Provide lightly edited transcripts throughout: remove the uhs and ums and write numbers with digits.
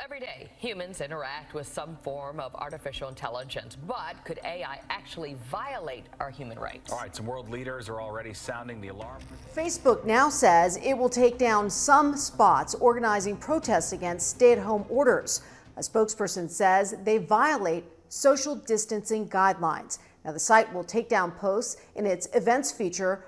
Every day, humans interact with some form of artificial intelligence, but could AI actually violate our human rights? All right, some world leaders are already sounding the alarm. Facebook now says it will take down some spots organizing protests against stay-at-home orders. A spokesperson says they violate social distancing guidelines. Now, the site will take down posts in its events feature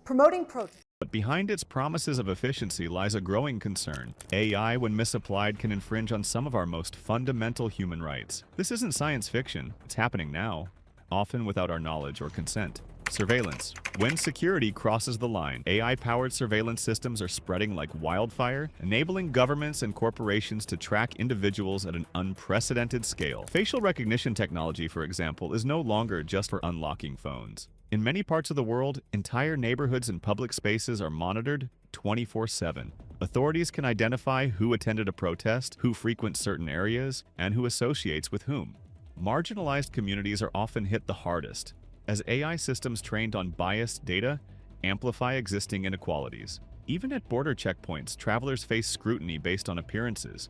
promoting protests. But behind its promises of efficiency lies a growing concern. AI, when misapplied, can infringe on some of our most fundamental human rights. This isn't science fiction. It's happening now, often without our knowledge or consent. Surveillance. When security crosses the line, AI-powered surveillance systems are spreading like wildfire, enabling governments and corporations to track individuals at an unprecedented scale. Facial recognition technology, for example, is no longer just for unlocking phones. In many parts of the world, entire neighborhoods and public spaces are monitored 24/7. Authorities can identify who attended a protest, who frequents certain areas, and who associates with whom. Marginalized communities are often hit the hardest, as AI systems trained on biased data amplify existing inequalities. Even at border checkpoints, travelers face scrutiny based on appearances,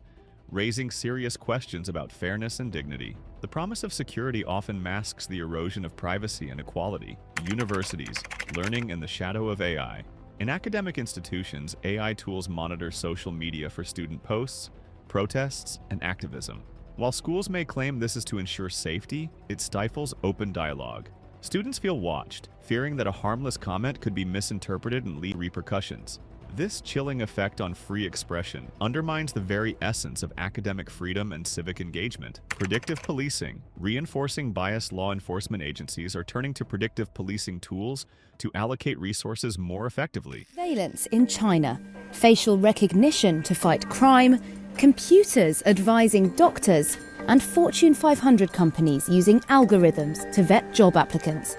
raising serious questions about fairness and dignity. The promise of security often masks the erosion of privacy and equality. Universities, learning in the shadow of AI. In academic institutions, AI tools monitor social media for student posts, protests, and activism. While schools may claim this is to ensure safety, it stifles open dialogue. Students feel watched, fearing that a harmless comment could be misinterpreted and lead to repercussions. This chilling effect on free expression undermines the very essence of academic freedom and civic engagement. Predictive policing. Reinforcing biased law enforcement agencies are turning to predictive policing tools to allocate resources more effectively. Surveillance in China, facial recognition to fight crime, computers advising doctors, and Fortune 500 companies using algorithms to vet job applicants.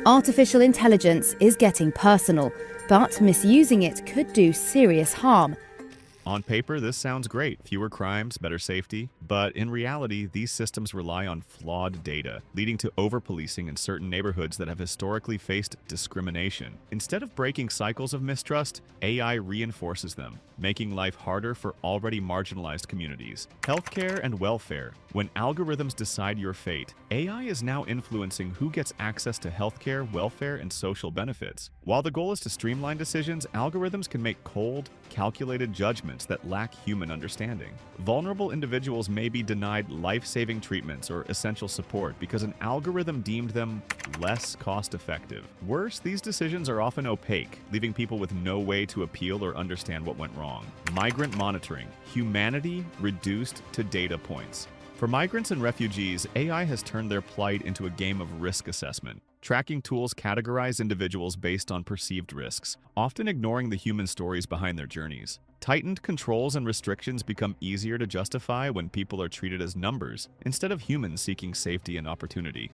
Artificial intelligence is getting personal, but misusing it could do serious harm. On paper, this sounds great. Fewer crimes, better safety. But in reality, these systems rely on flawed data, leading to over-policing in certain neighborhoods that have historically faced discrimination. Instead of breaking cycles of mistrust, AI reinforces them, making life harder for already marginalized communities. Healthcare and welfare. When algorithms decide your fate, AI is now influencing who gets access to healthcare, welfare, and social benefits. While the goal is to streamline decisions, algorithms can make cold, calculated judgments that lack human understanding. Vulnerable individuals may be denied life-saving treatments or essential support because an algorithm deemed them less cost-effective. Worse, these decisions are often opaque, leaving people with no way to appeal or understand what went wrong. Migrant monitoring. Humanity reduced to data points. For migrants and refugees, AI has turned their plight into a game of risk assessment. Tracking tools categorize individuals based on perceived risks, often ignoring the human stories behind their journeys. Tightened controls and restrictions become easier to justify when people are treated as numbers instead of humans seeking safety and opportunity.